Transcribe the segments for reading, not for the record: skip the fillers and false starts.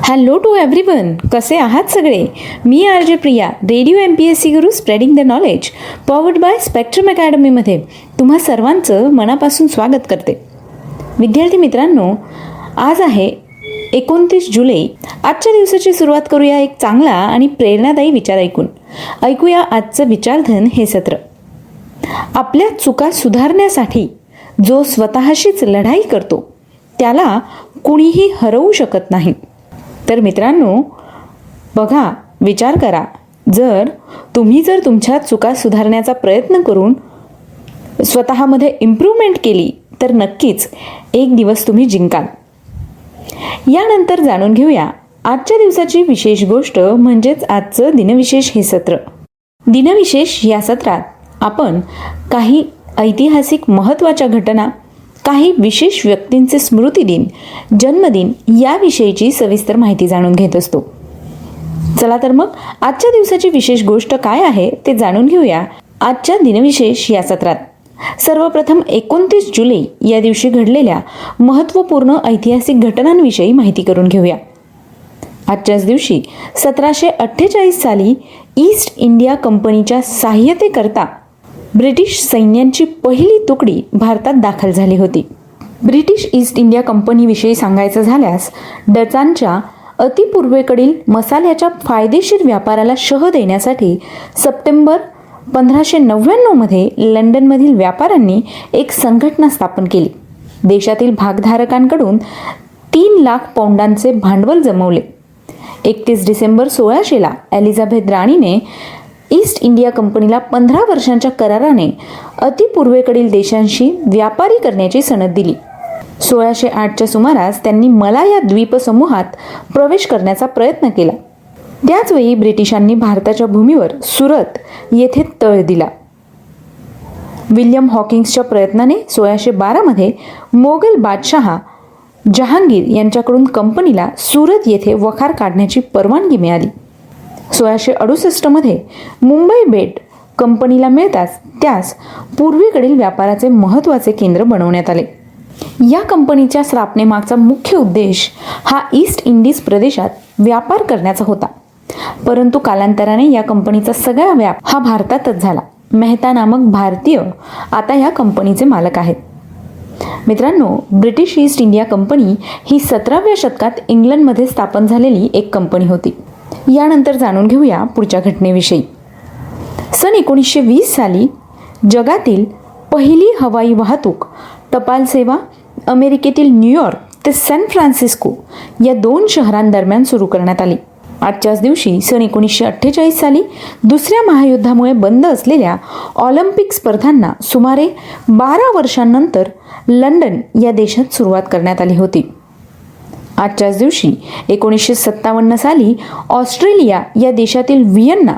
Hello to everyone, कसे आहात सगळे. मी R J. Priya, radio MPSC Guru spreading the knowledge, powered by spectrum अकॅडमीमध्ये तुम्हा सर्वांचं मनापासून स्वागत करते. विद्यार्थी मित्रांनो, आज आहे 29 जुलै. आजच्या दिवसाची सुरुवात करूया एक चांगला आणि प्रेरणादायी विचार ऐकूया आजचं विचारधन हे सत्र. आपल्या चुका सुधारण्यासाठी जो स्वतःशीच लढाई करतो त्याला कुणीही हरवू शकत नाही. तर मित्रांनो, बघा, विचार करा, जर तुम्ही तुमच्या चुका सुधारण्याचा प्रयत्न करून स्वतःमध्ये इम्प्रूव्हमेंट केली तर नक्कीच एक दिवस तुम्ही जिंकाल. यानंतर जाणून घेऊया आजच्या दिवसाची विशेष गोष्ट, म्हणजेच आजचं दिनविशेष हे सत्र. दिनविशेष या सत्रात आपण काही ऐतिहासिक महत्त्वाच्या घटना, काही विशेष व्यक्तींचे स्मृतिदिन, जन्मदिन याविषयीची सविस्तर माहिती जाणून घेत असतो. चला तर मग आजच्या दिवसाची विशेष गोष्ट काय आहे ते जाणून घेऊया आजच्या दिनविशेष या सत्रात. सर्वप्रथम 29 जुलै या दिवशी घडलेल्या महत्त्वपूर्ण ऐतिहासिक घटनांविषयी माहिती करून घेऊया. आजच्याच दिवशी 1748 साली ईस्ट इंडिया कंपनीच्या सहाय्यतेकरता ब्रिटिश सैन्यांची पहिली तुकडी भारतात दाखल झाली होती. ब्रिटिश ईस्ट इंडिया कंपनीविषयी सांगायचं झाल्यास, डचांच्या अतिपूर्वेकडील मसाल्याच्या फायदेशीर व्यापाराला शह देण्यासाठी सप्टेंबर 1599 मध्ये लंडनमधील व्यापाऱ्यांनी एक संघटना स्थापन केली. देशातील भागधारकांकडून 3 लाख पौंडांचे भांडवल जमवले. 31 डिसेंबर 1600 एलिझाबेथ राणीने ईस्ट इंडिया कंपनीला 15 वर्षांच्या कराराने अतिपूर्वेकडील देशांशी व्यापारी करण्याची सनद दिली. 1608च्या सुमारास त्यांनी मलाया द्वीपसमूहात प्रवेश करण्याचा प्रयत्न केला. त्याचवेळी ब्रिटिशांनी भारताच्या भूमीवर सुरत येथे तळ दिला. विल्यम हॉकिन्सच्या प्रयत्नाने 1612 मध्ये मोगल बादशहा जहांगीर यांच्याकडून कंपनीला सुरत येथे वखार काढण्याची परवानगी मिळाली. 1668 मध्ये मुंबई बेट कंपनीला मिळताच त्यास पूर्वेकडील व्यापाराचे महत्त्वाचे केंद्र बनवण्यात आले. या कंपनीच्या स्थापनेमागचा मुख्य उद्देश हा ईस्ट इंडिज प्रदेशात व्यापार करण्याचा होता. परंतु कालांतराने या कंपनीचा सगळा व्याप हा भारतातच झाला. मेहता नामक भारतीय आता या कंपनीचे मालक आहेत. मित्रांनो, ब्रिटिश ईस्ट इंडिया कंपनी ही 17व्या शतकात इंग्लंडमध्ये स्थापन झालेली एक कंपनी होती. यानंतर जाणून घेऊया पुढच्या घटनेविषयी. सन 1920 साली जगातील पहिली हवाई वाहतूक टपाल सेवा अमेरिकेतील न्यूयॉर्क ते सॅन फ्रान्सिस्को या 2 शहरांदरम्यान सुरू करण्यात आली. आजच्याच दिवशी सन 1948 साली दुसऱ्या महायुद्धामुळे बंद असलेल्या ऑलिम्पिक स्पर्धांना सुमारे 12 वर्षांनंतर लंडन या देशात सुरुवात करण्यात आली होती. आजच्याच दिवशी 1957 साली ऑस्ट्रेलिया या देशातील व्हिएन्ना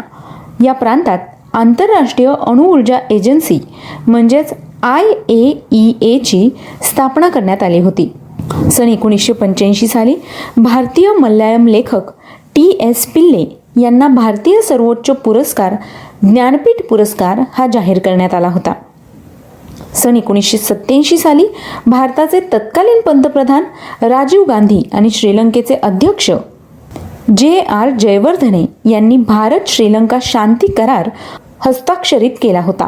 या प्रांतात आंतरराष्ट्रीय अणुऊर्जा एजन्सी म्हणजेच IAEA ची स्थापना करण्यात आली होती. सन 1985 साली भारतीय मल्याळम लेखक TS पिल्ले यांना भारतीय सर्वोच्च पुरस्कार ज्ञानपीठ पुरस्कार हा जाहीर करण्यात आला होता. सन 1987 साली भारताचे तत्कालीन पंतप्रधान राजीव गांधी आणि श्रीलंकेचे अध्यक्ष JR जयवर्धने यांनी भारत श्रीलंका शांती करार हस्ताक्षरित केला होता.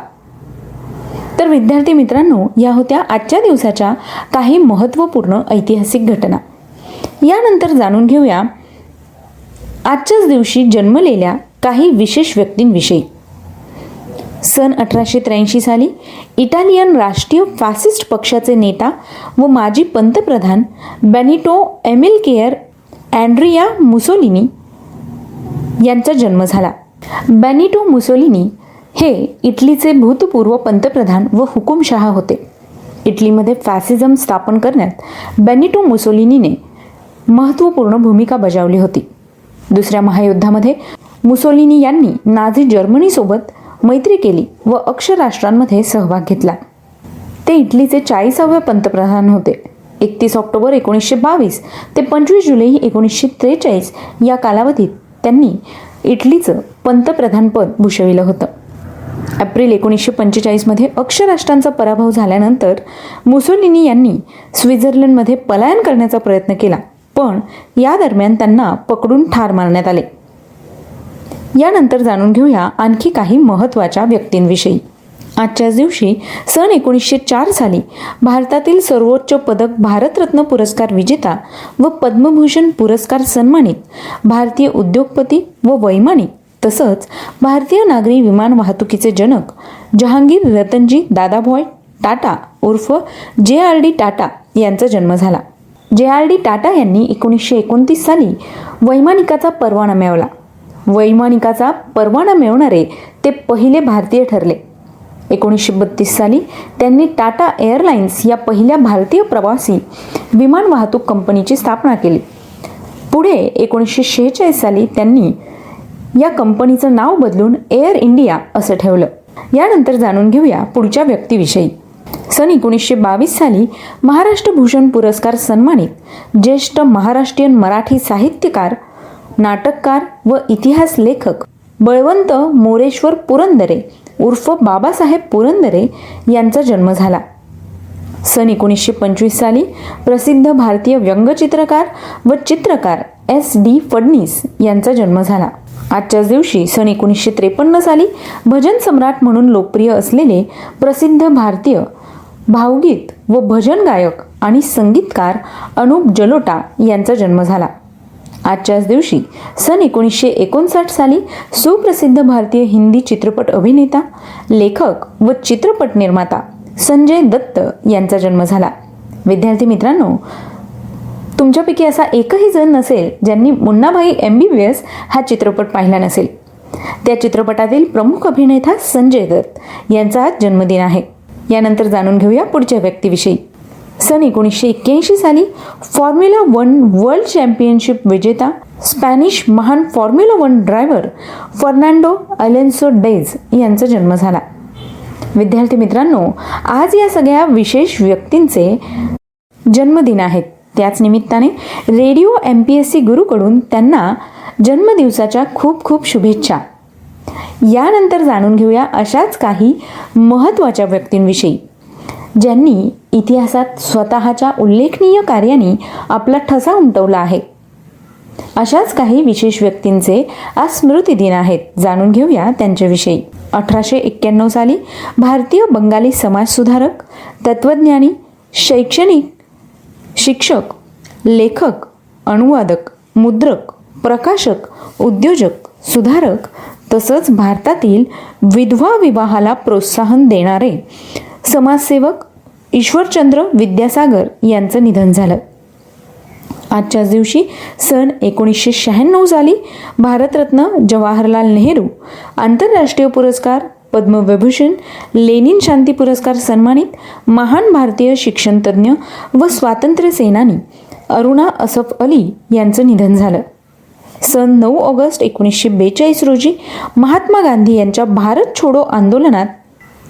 तर विद्यार्थी मित्रांनो, या होत्या आजच्या दिवसाच्या काही महत्त्वपूर्ण ऐतिहासिक घटना. यानंतर जाणून घेऊया आजच्याच दिवशी जन्मलेल्या काही विशेष व्यक्तींविषयी. सन 1883 साली इटालियन राष्ट्रीय फॅसिस्ट पक्षाचे नेता व माजी पंतप्रधान बेनिटो एमिलकेअर अँड्रिया मुसोलिनी यांचा जन्म झाला. बेनिटो मुसोलिनी हे इटलीचे भूतपूर्व पंतप्रधान व हुकुमशहा होते. इटलीमध्ये फॅसिझम स्थापन करण्यात बेनिटो मुसोलिनीने महत्त्वपूर्ण भूमिका बजावली होती. दुसऱ्या महायुद्धामध्ये मुसोलिनी यांनी नाझी जर्मनीसोबत मैत्री केली व अक्ष राष्ट्रांमध्ये सहभाग घेतला. ते इटलीचे 40वे पंतप्रधान होते. 31 ऑक्टोबर 1922 ते 25 जुलै 1943 या कालावधीत त्यांनी इटलीचं पंतप्रधानपद भूषविलं होतं. एप्रिल 1945 मध्ये अक्ष राष्ट्रांचा पराभव झाल्यानंतर मुसोलिनी यांनी स्वित्झर्लंडमध्ये पलायन करण्याचा प्रयत्न केला, पण या दरम्यान त्यांना पकडून ठार मारण्यात आले. यानंतर जाणून घेऊया आणखी काही महत्त्वाच्या व्यक्तींविषयी. आजच्याच दिवशी सन 1904 साली भारतातील सर्वोच्च पदक भारतरत्न पुरस्कार विजेता व पद्मभूषण पुरस्कार सन्मानित भारतीय उद्योगपती व वैमानिक तसंच भारतीय नागरी विमान वाहतुकीचे जनक जहांगीर रतनजी दादाभाई टाटा उर्फ JRD टाटा यांचा जन्म झाला. JRD टाटा यांनी 1929 साली वैमानिकाचा परवाना मिळवला. वैमानिकाचा परवाना मिळवणारे ते पहिले भारतीय ठरले. 1932 साली त्यांनी टाटा एअरलाइन्स या पहिल्या भारतीय प्रवासी विमान वाहतूक कंपनीची स्थापना केली. पुढे 1946 साली त्यांनी या कंपनीचं नाव बदलून एअर इंडिया असं ठेवलं. यानंतर जाणून घेऊया पुढच्या व्यक्तीविषयी. सन 1922 साली महाराष्ट्र भूषण पुरस्कार सन्मानित ज्येष्ठ महाराष्ट्रीयन मराठी साहित्यकार, नाटककार व इतिहास लेखक बळवंत मोरेश्वर पुरंदरे उर्फ बाबासाहेब पुरंदरे यांचा जन्म झाला. सन 1925 साली प्रसिद्ध भारतीय व्यंगचित्रकार व चित्रकार SD फडणीस यांचा जन्म झाला. आजच्याच दिवशी सन 1953 साली भजन सम्राट म्हणून लोकप्रिय असलेले प्रसिद्ध भारतीय भावगीत व भजन गायक आणि संगीतकार अनुप जलोटा यांचा जन्म झाला. आजच्याच दिवशी सन 1959 साली सुप्रसिद्ध भारतीय हिंदी चित्रपट अभिनेता, लेखक व चित्रपट निर्माता संजय दत्त यांचा जन्म झाला. विद्यार्थी मित्रांनो, तुमच्यापैकी असा एकही जण नसेल ज्यांनी मुन्नाभाई MBBS हा चित्रपट पाहिला नसेल. त्या चित्रपटातील प्रमुख अभिनेता संजय दत्त यांचा आज जन्मदिन आहे. यानंतर जाणून घेऊया पुढच्या व्यक्तीविषयी. सन 1981 साली फॉर्म्युला 1 वर्ल्ड चॅम्पियनशिप विजेता स्पॅनिश महान formula 1 driver Fernando Alonso days यांचा जन्म झाला. विद्यार्थी मित्रांनो, आज या सगळ्या विशेष व्यक्तींचे जन्मदिन आहेत. त्याच निमित्ताने रेडिओ MPSC गुरुकडून त्यांना जन्मदिवसाच्या खूप खूप शुभेच्छा. यानंतर जाणून घेऊया अशाच काही महत्त्वाच्या व्यक्तींविषयी ज्यांनी इतिहासात स्वतःच्या उल्लेखनीय कार्याने आपला ठसा उमटवला आहे. अशाच काही विशेष व्यक्तींचे आज स्मृतिदिन आहेत. जाणून घेऊया त्यांच्याविषयी. 1891 साली भारतीय बंगाली समाजसुधारक, तत्त्वज्ञानी, शैक्षणिक शिक्षक, लेखक, अनुवादक, मुद्रक, प्रकाशक, उद्योजक, सुधारक तसंच भारतातील विधवा विवाहाला प्रोत्साहन देणारे समाजसेवक ईश्वरचंद्र विद्यासागर यांचं निधन झालं. आजच्याच दिवशी सन 1996 साली भारतरत्न जवाहरलाल नेहरू आंतरराष्ट्रीय पुरस्कार, पद्मविभूषण, लेनिन शांती पुरस्कार सन्मानित महान भारतीय शिक्षणतज्ज्ञ व स्वातंत्र्य सेनानी अरुणा असफ अली यांचं निधन झालं. सन 9 ऑगस्ट 1942 रोजी महात्मा गांधी यांच्या भारत छोडो आंदोलनात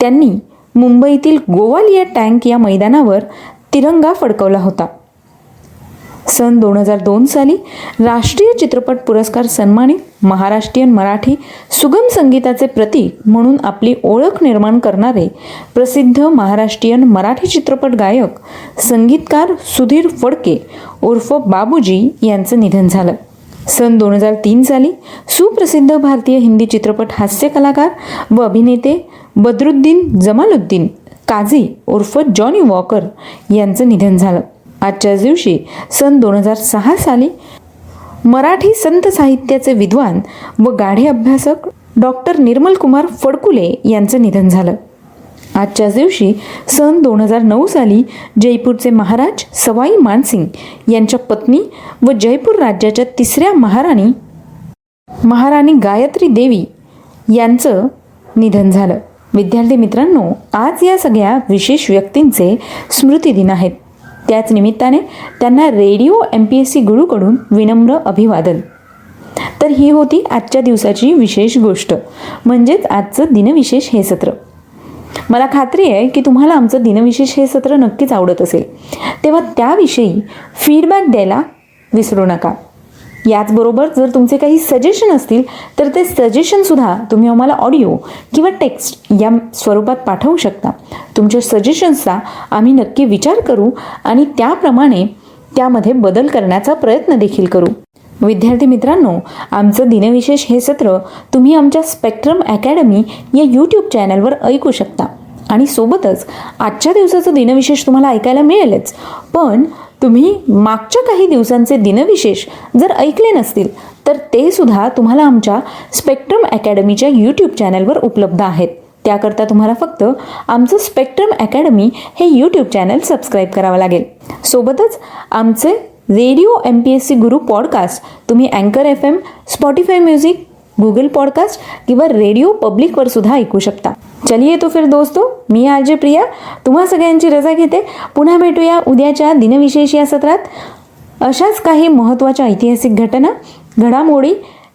त्यांनी मुंबईतील गोवालिया टँक या मैदानावर तिरंगा फडकवला होता. सन 2002 साली राष्ट्रीय चित्रपट पुरस्कार सन्मानित महाराष्ट्रीयन मराठी सुगम संगीताचे प्रतीक म्हणून आपली ओळख निर्माण करणारे प्रसिद्ध महाराष्ट्रीयन मराठी चित्रपट गायक, संगीतकार सुधीर फडके उर्फ बाबूजी यांचं निधन झालं. सन 2003 साली सुप्रसिद्ध भारतीय हिंदी चित्रपट हास्य कलाकार व अभिनेते बद्रुद्दीन जमालुद्दीन काझी उर्फ जॉनी वॉकर यांचं निधन झालं. आजच्याच दिवशी सन 2006 साली मराठी संत साहित्याचे विद्वान व गाढे अभ्यासक डॉक्टर निर्मल कुमार फडकुले यांचं निधन झालं. आजच्याच दिवशी सन 2009 साली जयपूरचे महाराज सवाई मानसिंग यांच्या पत्नी व जयपूर राज्याच्या तिसऱ्या महाराणी गायत्री देवी यांचं निधन झालं. विद्यार्थी मित्रांनो, आज या सगळ्या विशेष व्यक्तींचे स्मृतिदिन आहेत. त्याच निमित्ताने त्यांना रेडिओ MPSC गुरुकडून विनम्र अभिवादन. तर ही होती आजच्या दिवसाची विशेष गोष्ट, म्हणजेच आजचं दिनविशेष हे सत्र. मला खात्री आहे की तुम्हाला आमचं दिनविशेष हे सत्र नक्कीच आवडत असेल. तेव्हा त्याविषयी फीडबॅक द्यायला विसरू नका. याचबरोबर जर तुमचे काही सजेशन असतील तर ते सजेशनसुद्धा तुम्ही आम्हाला ऑडिओ किंवा टेक्स्ट या स्वरूपात पाठवू शकता. तुमच्या सजेशन्सचा आम्ही नक्की विचार करू आणि त्याप्रमाणे त्यामध्ये बदल करण्याचा प्रयत्न देखील करू. विद्यार्थी मित्रांनो, आमचं दिनविशेष हे सत्र तुम्ही आमच्या स्पेक्ट्रम अकॅडमी या यूट्यूब चॅनलवर ऐकू शकता. आणि सोबतच आजच्या दिवसाचं दिनविशेष तुम्हाला ऐकायला मिळेलच, पण तुम्ही मागच्या काही दिवसांचे दिनविशेष जर ऐकले नसतील तर ते सुद्धा तुम्हाला आमच्या स्पेक्ट्रम अकॅडमीच्या यूट्यूब चॅनलवर उपलब्ध आहेत. त्याकरता तुम्हाला फक्त आमचं स्पेक्ट्रम अकॅडमी हे यूट्यूब चॅनल सबस्क्राईब करावं लागेल. सोबतच आमचे रेडिओ MPSC गुरु पॉडकास्ट तुम्ही अँकर FM, Spotify music, Google podcast किंवा रेडिओ पब्लिकवर सुद्धा ऐकू शकता. चलिए तो फिर दोस्तों, मी RJ प्रिया तुम्हा सगळ्यांची रजा घेते. पुन्हा भेटूया उद्याच्या दिनविशेष या सत्रात अशाच काही महत्त्वाच्या ऐतिहासिक घटना, घडामोडी,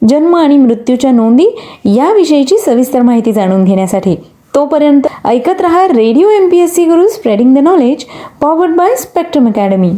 जन्म आणि मृत्यूच्या नोंदी याविषयीची सविस्तर माहिती जाणून घेण्यासाठी. तोपर्यंत ऐकत रहा radio MPSC Guru spreading the knowledge, powered by spectrum academy.